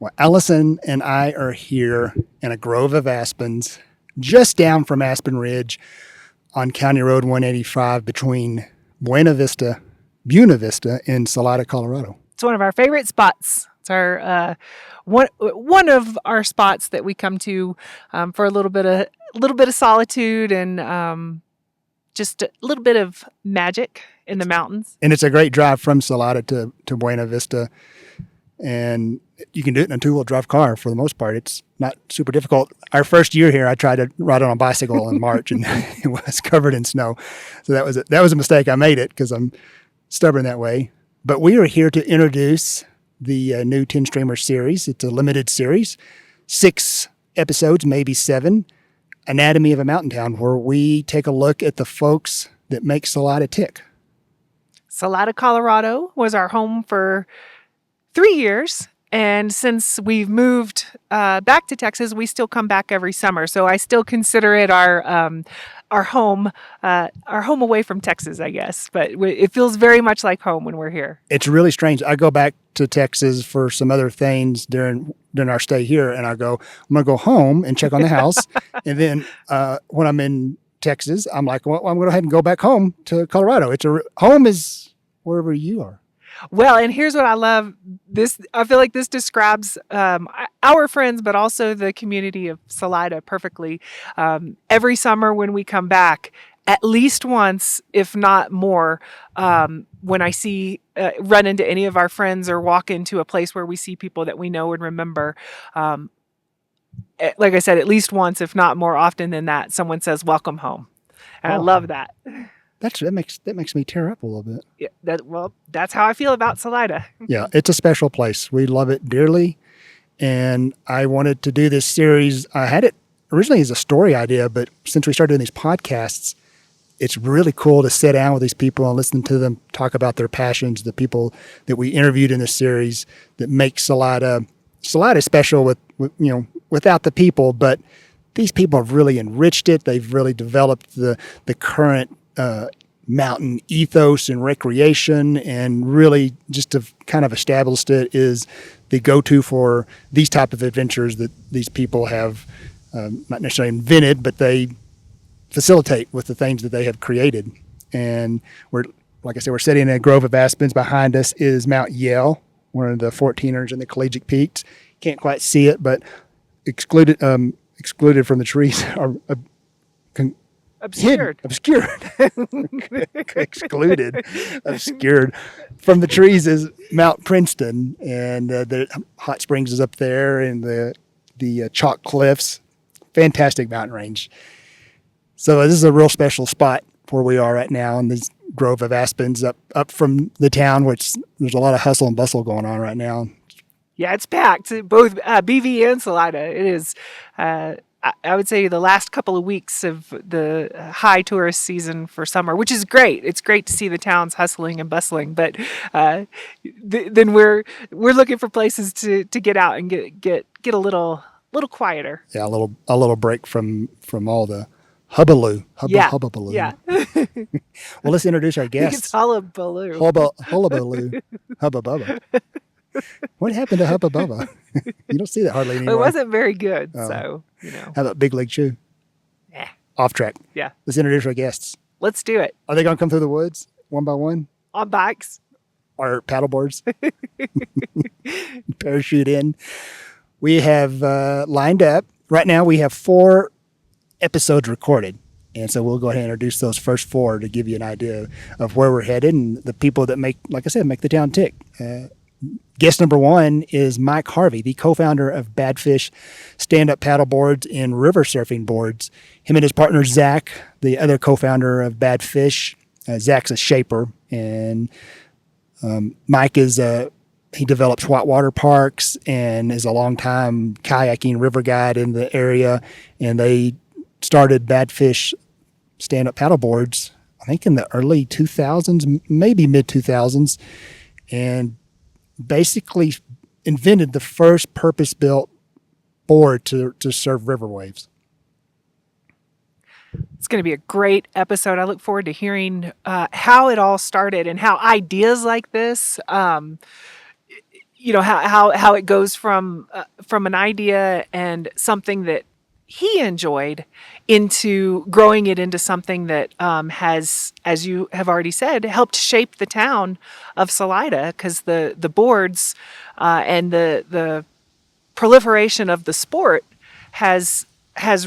Well, Allison and I are here in a grove of aspens just down from Aspen Ridge on County Road 185 between Buena Vista and Salida, Colorado. It's one of our favorite spots. It's our one of our spots that we come to for a little bit of solitude and just a little bit of magic in the mountains. And it's a great drive from Salida to Buena Vista. And you can do it in a two-wheel drive car for the most part. It's not super difficult. Our first year here, I tried to ride on a bicycle in March, and it was covered in snow. So that was a mistake. I made it because I'm stubborn that way. But we are here to introduce the new Tinstreamer series. It's a limited series, 6 episodes, maybe 7, Anatomy of a Mountain Town, where we take a look at the folks that make Salida tick. Salida, Colorado was our home for 3 years. And since we've moved back to Texas, we still come back every summer. So I still consider it our home away from Texas, I guess. But it feels very much like home when we're here. It's really strange. I go back to Texas for some other things during our stay here, and I'm going to go home and check on the house. And then when I'm in Texas, I'm like, well, I'm going to go ahead and go back home to Colorado. Home is wherever you are. Well, and here's what I love. I feel like this describes our friends, but also the community of Salida perfectly. Every summer when we come back, at least once, if not more, when I run into any of our friends or walk into a place where we see people that we know and remember, like I said, at least once, if not more often than that, someone says, "Welcome home," and I love that. That makes me tear up a little bit. Yeah, that's how I feel about Salida. Yeah, it's a special place. We love it dearly, and I wanted to do this series. I had it originally as a story idea, but since we started doing these podcasts, it's really cool to sit down with these people and listen to them talk about their passions, the people that we interviewed in this series that make Salida special without the people, but these people have really enriched it. They've really developed the current mountain ethos and recreation, and really just have kind of established it is the go-to for these type of adventures that these people have not necessarily invented, but they facilitate with the things that they have created. And we're sitting in a grove of aspens. Behind us is Mount Yale, one of the 14ers in the Collegiate Peaks. Can't quite see it, but excluded from the trees are obscured from the trees is Mount Princeton, and the hot springs is up there, and the chalk cliffs. Fantastic mountain range. So this is a real special spot where we are right now in this grove of aspens up from the town, which there's a lot of hustle and bustle going on right now. Yeah, it's packed. Both BV and Salida. It is. I would say the last couple of weeks of the high tourist season for summer, which is great. It's great to see the towns hustling and bustling, but then we're looking for places to get out and get a little quieter. Yeah, a little break from all the hubbaloo. Hubbaloo. Yeah. Well, let's introduce our guests. I think it's hullabaloo. Hullabaloo. Hubba Bubba. What happened to Hubba Bubba? You don't see that hardly anymore. It wasn't very good, so, How about Big Leg Chew? Yeah. Off track. Yeah. Let's introduce our guests. Let's do it. Are they going to come through the woods one by one? On bikes. Or paddleboards? Parachute in. We have lined up. Right now we have 4 episodes recorded. And so we'll go ahead and introduce those first 4 to give you an idea of where we're headed and the people that make the town tick. Guest number 1 is Mike Harvey, the co-founder of Badfish stand-up paddleboards and river surfing boards. Him and his partner, Zach, the other co-founder of Badfish. Zach's a shaper, and Mike he develops whitewater parks and is a long-time kayaking river guide in the area. And they started Badfish stand-up paddleboards, I think in the early 2000s, maybe mid-2000s, and basically invented the first purpose-built board to surf river waves. It's going to be a great episode. I look forward to hearing how it all started and how ideas like this how it goes from an idea and something that he enjoyed into growing it into something that has, as you have already said, helped shape the town of Salida, because the boards and the proliferation of the sport has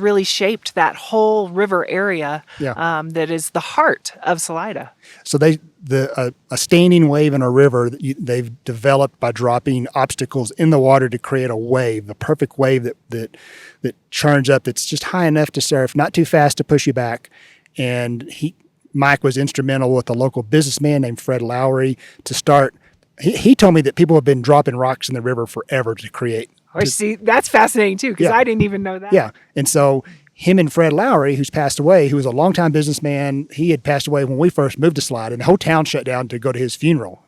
really shaped that whole river area. Yeah. That is the heart of Salida. So a standing wave in a river they've developed by dropping obstacles in the water to create a wave, the perfect wave that churns up. That's just high enough to surf, not too fast to push you back. And Mike was instrumental with a local businessman named Fred Lowry to start. He told me that people have been dropping rocks in the river forever to create. See, that's fascinating too, because I didn't even know that. Yeah, and so him and Fred Lowry, who's passed away, who was a longtime businessman, he had passed away when we first moved to Salida, and the whole town shut down to go to his funeral.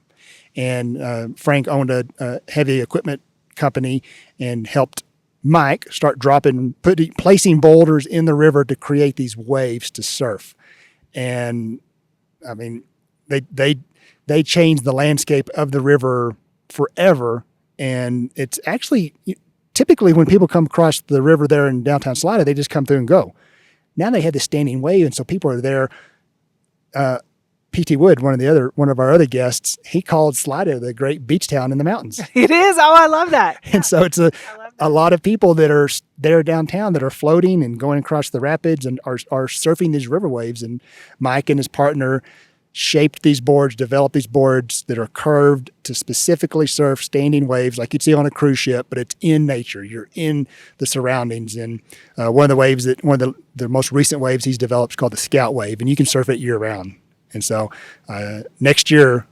And Frank owned a heavy equipment company and helped Mike start placing boulders in the river to create these waves to surf. And I mean, they changed the landscape of the river forever. And it's actually typically when people come across the river there in downtown Salida, they just come through and go. Now they had the standing wave, and so people are there. P.T. Wood, one of our other guests, he called Salida the great beach town in the mountains. It is. Oh, I love that. And so it's a lot of people that are there downtown that are floating and going across the rapids and are surfing these river waves. And Mike and his partner shaped these boards, developed these boards that are curved to specifically surf standing waves like you'd see on a cruise ship, but it's in nature. You're in the surroundings. And one of the most recent waves he's developed is called the Scout Wave, and you can surf it year round. And so next year,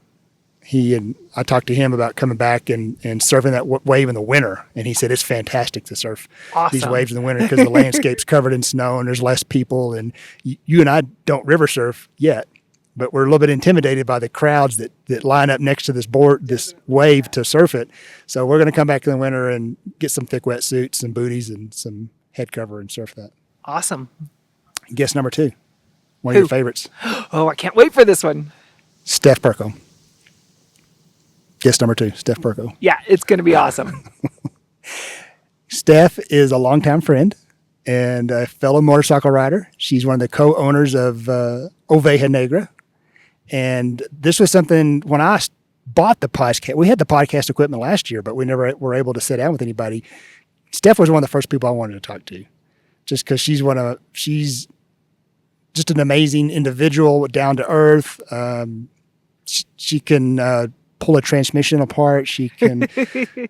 I talked to him about coming back and surfing that wave in the winter. And he said, it's fantastic to surf these waves in the winter because the landscape's covered in snow and there's less people. And you and I don't river surf yet, but we're a little bit intimidated by the crowds that line up next to this wave to surf it. So we're going to come back in the winter and get some thick wetsuits, some booties, and some head cover and surf that. Awesome. Guess number 2, one of your favorites. Oh, I can't wait for this one. Steph Perko. Guess number 2, Steph Perko. Yeah, it's going to be awesome. Steph is a longtime friend and a fellow motorcycle rider. She's one of the co-owners of Oveja Negra. And this was something when I bought the podcast. We had the podcast equipment last year, but we never were able to sit down with anybody. Steph was one of the first people I wanted to talk to, just because she's just an amazing individual, down to earth. She can pull a transmission apart. She can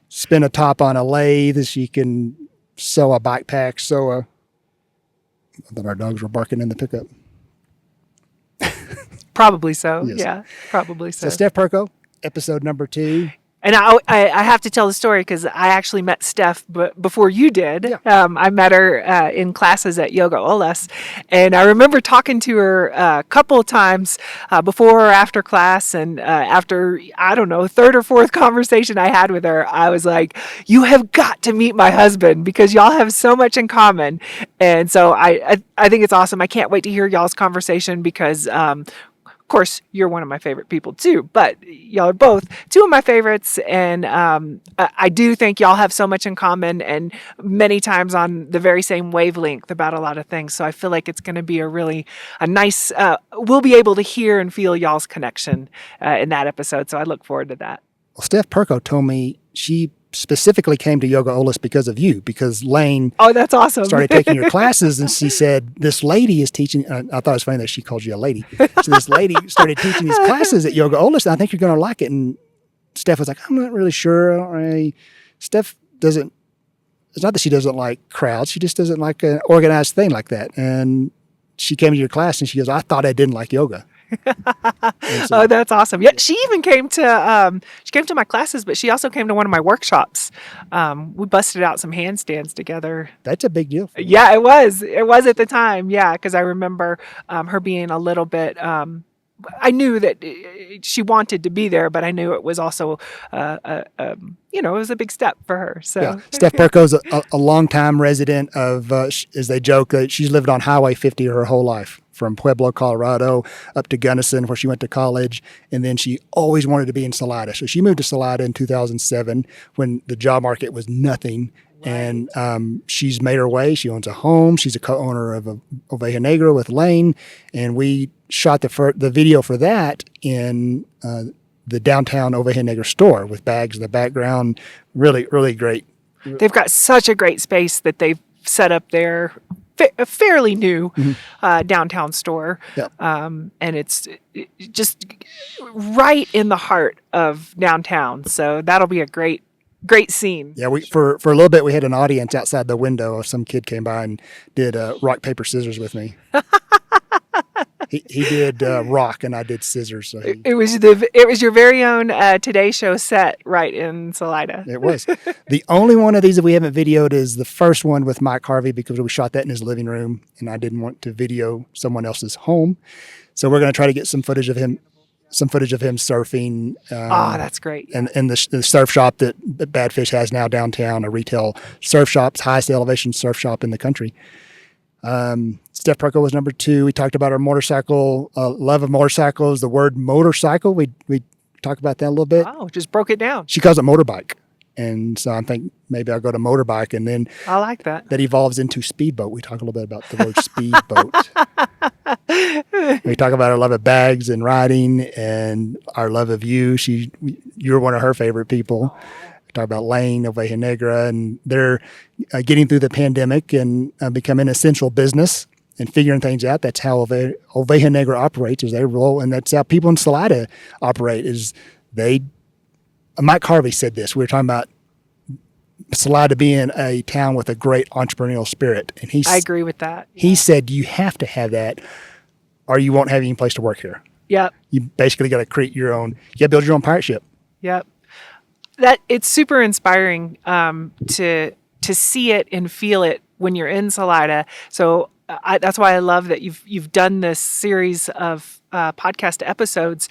spin a top on a lathe. She can sew a backpack. I thought our dogs were barking in the pickup. Probably so. Yes. Yeah, probably so. So Steph Perko, episode number 2. And I have to tell the story because I actually met Steph before you did. Yeah. I met her in classes at Yoga Olas. And I remember talking to her a couple of times before or after class. And after, I don't know, third or fourth conversation I had with her, I was like, you have got to meet my husband because y'all have so much in common. And so I think it's awesome. I can't wait to hear y'all's conversation because of course, you're one of my favorite people too, but y'all are both two of my favorites. And I do think y'all have so much in common and many times on the very same wavelength about a lot of things. So I feel like it's going to be a nice, we'll be able to hear and feel y'all's connection in that episode. So I look forward to that. Well, Steph Perko told me she specifically came to Yoga Olas because of you, because Lane that's awesome. started taking your classes, and she said, this lady is teaching, I thought it was funny that she called you a lady. So this lady started teaching these classes at Yoga Olas, and I think you're going to like it. And Steph was like, I'm not really sure. I don't really. Steph doesn't, it's not that she doesn't like crowds, she just doesn't like an organized thing like that. And she came to your class and she goes, I thought I didn't like yoga. Oh, that's awesome. Yeah, she even came to my classes, but she also came to one of my workshops. We busted out some handstands together. That's a big deal for you. Yeah, it was at the time. Yeah, because I remember her being a little bit I knew that she wanted to be there, but I knew it was also it was a big step for her. So yeah. Steph Perko's a longtime resident of as they joke that she's lived on Highway 50 her whole life from Pueblo, Colorado, up to Gunnison, where she went to college. And then she always wanted to be in Salida. So she moved to Salida in 2007 when the job market was nothing. Right. And she's made her way. She owns a home. She's a co-owner of Oveja Negra with Lane. And we shot the video for that in the downtown Oveja Negra store with bags in the background. Really, really great. They've got such a great space that they've set up there. A fairly new downtown store. Yep. And it's just right in the heart of downtown. So that'll be a great scene. Yeah, for a little bit we had an audience outside the window. Some kid came by and did rock, paper, scissors with me. He did rock and I did scissors. So it was your very own Today Show set right in Salida. It was. The only one of these that we haven't videoed is the first one with Mike Harvey because we shot that in his living room and I didn't want to video someone else's home. So we're going to try to get some footage of him surfing. That's great. And the surf shop that Badfish has now downtown, a retail surf shop, highest elevation surf shop in the country. Steph Perko was number 2. We talked about our motorcycle, love of motorcycles, the word motorcycle. We talked about that a little bit. Oh, just broke it down. She calls it motorbike. And so I think maybe I'll go to motorbike and then I like that. That evolves into speedboat. We talk a little bit about the word speedboat. We talk about our love of bags and riding and our love of you. You're one of her favorite people. We talk about Lane, Oveja Negra, and they're getting through the pandemic and becoming an essential business and figuring things out. That's how Oveja Negra operates, is they roll, and that's how people in Salida operate. Is they? Mike Harvey said this. We were talking about Salida being a town with a great entrepreneurial spirit, and I agree with that. He said you have to have that, or you won't have any place to work here. Yep. You basically got to create your own. You got to build your own pirate ship. Yep. That it's super inspiring to see it and feel it when you're in Salida. So that's why I love that you've done this series of podcast episodes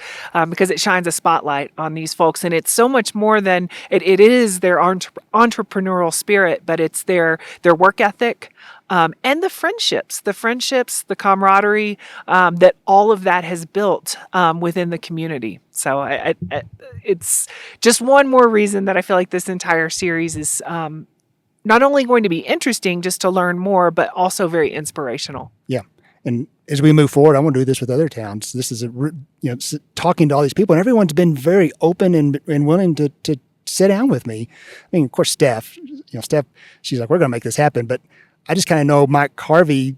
because it shines a spotlight on these folks, and it's so much more than it is their entrepreneurial spirit, but it's their work ethic and the friendships, the camaraderie that all of that has built within the community. So it's just one more reason that I feel like this entire series is not only going to be interesting just to learn more, but also very inspirational. Yeah. And as we move forward, I want to do this with other towns. This is talking to all these people, and everyone's been very open and willing to sit down with me. I mean, of course, Steph, she's like, we're going to make this happen. But I just kind of know Mike Harvey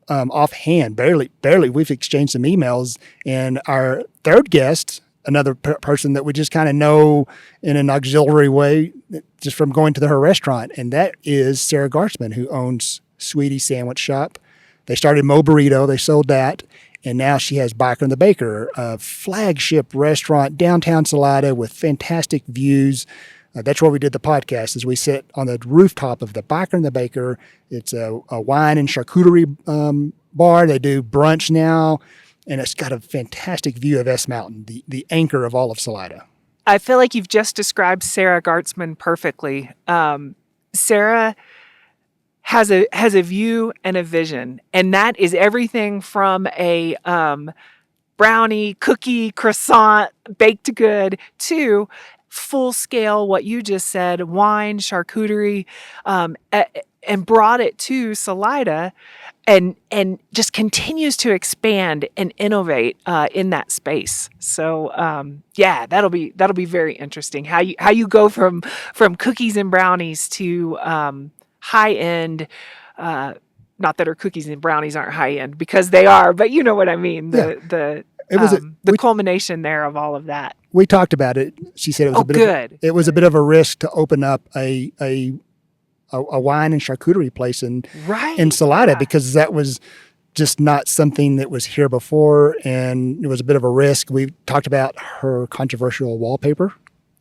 offhand, barely. We've exchanged some emails, and our third guest, another person that we just kind of know in an auxiliary way, just from going to her restaurant, and that is Sarah Gartzman, who owns Sweetie Sandwich Shop. They started Mo Burrito, they sold that, and now she has Biker and the Baker, a flagship restaurant downtown Salida with fantastic views. That's where we did the podcast, is we sit on the rooftop of the Biker and the Baker. It's a wine and charcuterie bar. They do brunch now, and it's got a fantastic view of S Mountain, the anchor of all of Salida. I feel like you've just described Sarah Gartzman perfectly. Sarah has a view and a vision, and that is everything from a brownie, cookie, croissant, baked good to full scale, what you just said, wine, charcuterie, and brought it to Salida and just continues to expand and innovate in that space. So that'll be very interesting. How you go from cookies and brownies to high end. Not that her cookies and brownies aren't high end, because they are, but you know what I mean. The culmination there of all of that. We talked about it. She said it was a bit of a risk to open up a wine and charcuterie place in Salida, because that was just not something that was here before, and it was a bit of a risk. We talked about her controversial wallpaper.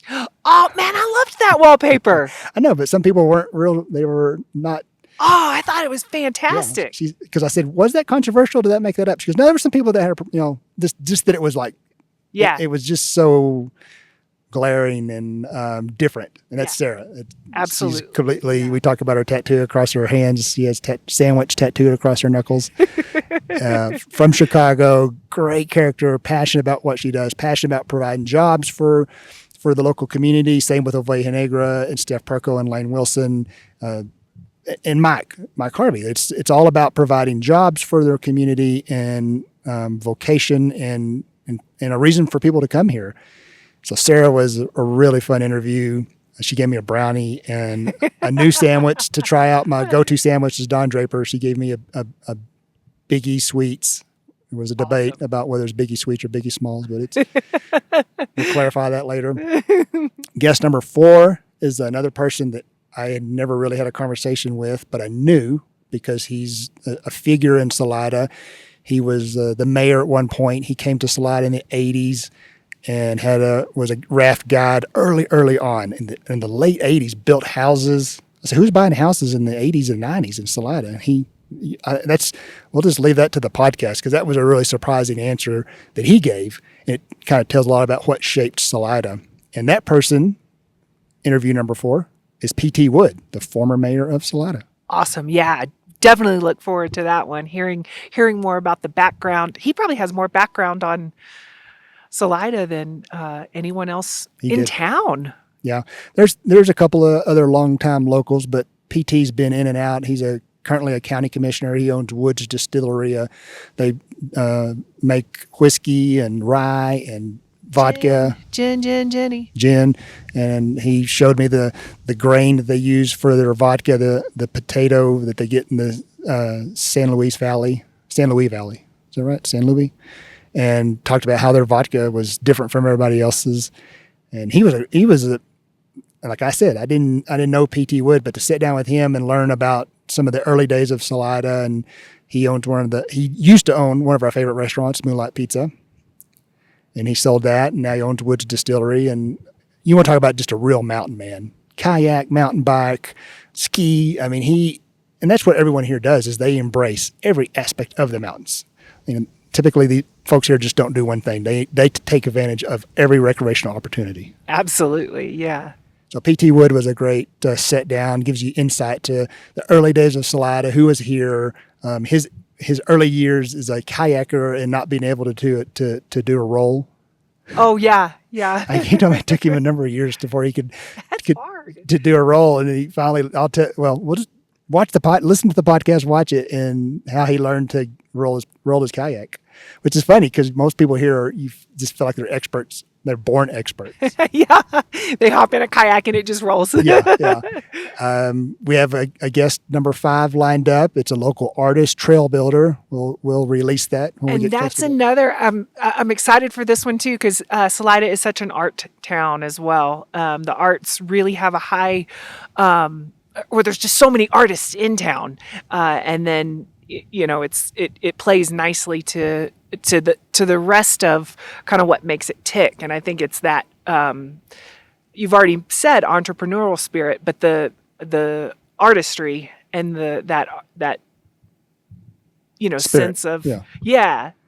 Oh man, I loved that wallpaper. I know, but some people weren't real. They were not. Oh, I thought it was fantastic. Because I said, was that controversial? Did that make that up? She goes, no, there were some people that had, just that it was like, it was just so glaring and different. And that's Sarah. Absolutely. She's completely, we talk about her tattoo across her hands. She has sandwich tattooed across her knuckles. from Chicago, great character, passionate about what she does, passionate about providing jobs for the local community. Same with Oveja Negra and Steph Perko and Lane Wilson, and Mike Harvey. It's all about providing jobs for their community and vocation and a reason for people to come here. So Sarah was a really fun interview. She gave me a brownie and a new sandwich to try out. My go-to sandwich is Don Draper. She gave me a Biggie Sweets. There was a debate about whether it's Biggie Sweets or Biggie Smalls, but we'll clarify that later. Guest number 4 is another person that I had never really had a conversation with, but I knew because he's a figure in Salida. He was the mayor at one point. He came to Salida in the 80s and was a raft guide early on. In the late 80s, built houses. I said, who's buying houses in the 80s and 90s in Salida? And we'll just leave that to the podcast because that was a really surprising answer that he gave. And it kind of tells a lot about what shaped Salida. And that person, interview number 4, is P.T. Wood, the former mayor of Salida. Awesome. Yeah. Definitely look forward to that one. Hearing more about the background. He probably has more background on Salida than anyone else in town. Yeah. There's a couple of other longtime locals, but PT's been in and out. He's currently a county commissioner. He owns Woods Distillery. They make whiskey and rye and vodka. Gin. And he showed me the grain that they use for their vodka, the potato that they get in the San Luis Valley. Is that right? San Luis? And talked about how their vodka was different from everybody else's. And he was like I said, I didn't know P.T. Wood, but to sit down with him and learn about some of the early days of Salida, and he used to own one of our favorite restaurants, Moonlight Pizza, and he sold that, and now he owns Woods Distillery. And you want to talk about just a real mountain man, kayak, mountain bike, ski. I mean, and that's what everyone here does is they embrace every aspect of the mountains. Typically the folks here just don't do one thing. They take advantage of every recreational opportunity. Absolutely. Yeah. So P.T. Wood was a great sit down, gives you insight to the early days of Salida, who was here, his early years as a kayaker and not being able to do a roll. Oh yeah. He told me it took him a number of years before he could hard to do a roll, and he finally. We'll just listen to the podcast, watch it, and how he learned to roll his kayak, which is funny because most people here you just feel like they're experts. They're born experts. Yeah, they hop in a kayak and it just rolls. Yeah. We have a guest number 5 lined up. It's a local artist, trail builder. We'll release that when we get that's another. I'm excited for this one too because Salida is such an art town as well. The arts really have a high, where there's just so many artists in town, and then it plays nicely to the rest of kind of what makes it tick. And I think it's that you've already said entrepreneurial spirit, but the artistry and that spirit, sense of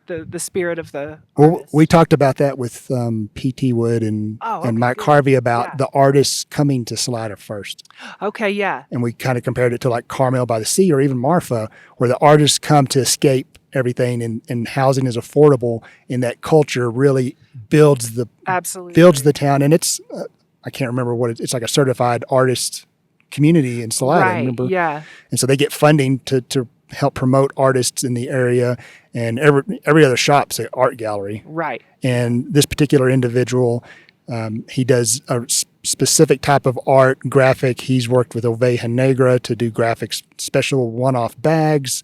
the spirit of the artist. We talked about that with P.T. Wood and Mike Harvey about the artists coming to Salida first. Okay, yeah. And we kind of compared it to like Carmel by the Sea or even Marfa, where the artists come to escape everything and housing is affordable, and that culture really builds the town. And it's I can't remember what it's like, a certified artist community in Salida. Right, remember? Yeah. And so they get funding to help promote artists in the area, and every other shop's an art gallery. Right. And this particular individual, he does a specific type of art, graphic. He's worked with Oveja Negra to do graphics, special one-off bags,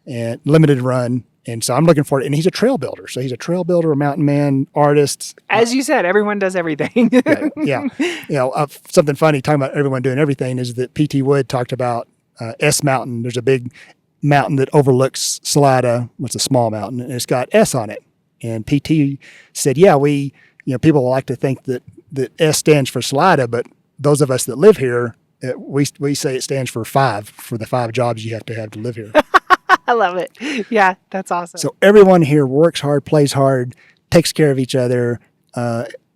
and limited run. And so I'm looking for it. And he's a trail builder. So he's a trail builder, a mountain man, artist. As you said, everyone does everything. Yeah. Something funny talking about everyone doing everything is that P.T. Wood talked about S Mountain. There's a big mountain that overlooks Salida. It's a small mountain, and it's got S on it. And PT said, people like to think that S stands for Salida, but those of us that live here, we say it stands for 5, for the 5 jobs you have to live here. I love it. Yeah, that's awesome. So everyone here works hard, plays hard, takes care of each other,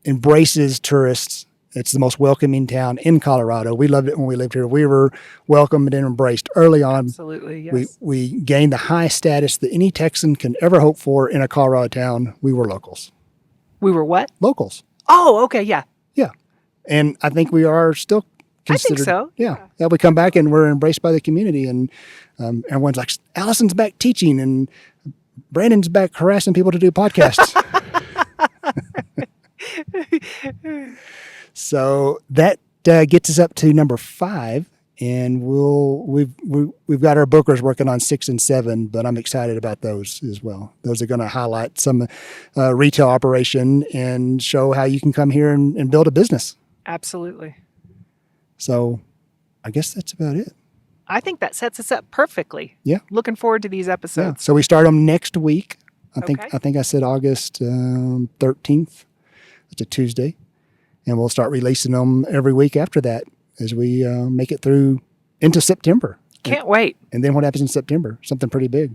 embraces tourists, It's the most welcoming town in Colorado. We loved it when we lived here. We were welcomed and embraced early on. Absolutely, yes. We gained the high status that any Texan can ever hope for in a Colorado town. We were locals. We were what? Locals. Oh, okay, yeah. Yeah. And I think we are still considered. I think so. Yeah. We come back and we're embraced by the community. And everyone's like, Allison's back teaching and Brandon's back harassing people to do podcasts. So that gets us up to number 5, and we've got our bookers working on 6 and 7, but I'm excited about those as well. Those are going to highlight some retail operation and show how you can come here and build a business. Absolutely. So I guess that's about it. I think that sets us up perfectly. Yeah. Looking forward to these episodes. Yeah. So we start them next week. I Okay. think I said August 13th. It's a Tuesday. And we'll start releasing them every week after that as we make it through into September. Can't wait. And then what happens in September? Something pretty big.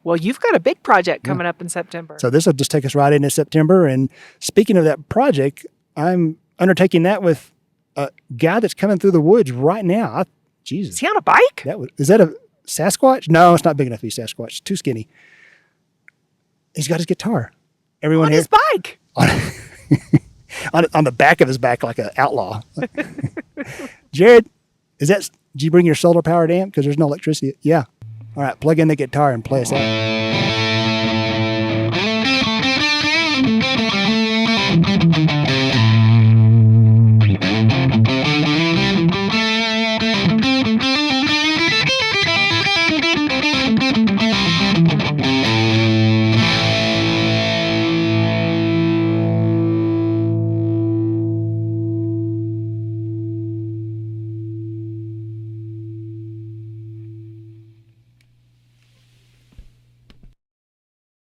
Well, you've got a big project coming up in September. So this will just take us right into September. And speaking of that project, I'm undertaking that with a guy that's coming through the woods right now. Jesus. Is he on a bike? Is that a Sasquatch? No, it's not big enough to be Sasquatch. It's too skinny. He's got his guitar. Everyone On here, his bike. on the back of his back like an outlaw. Jared, did you bring your solar powered amp? Because there's no electricity. Yeah. All right, plug in the guitar and play us out.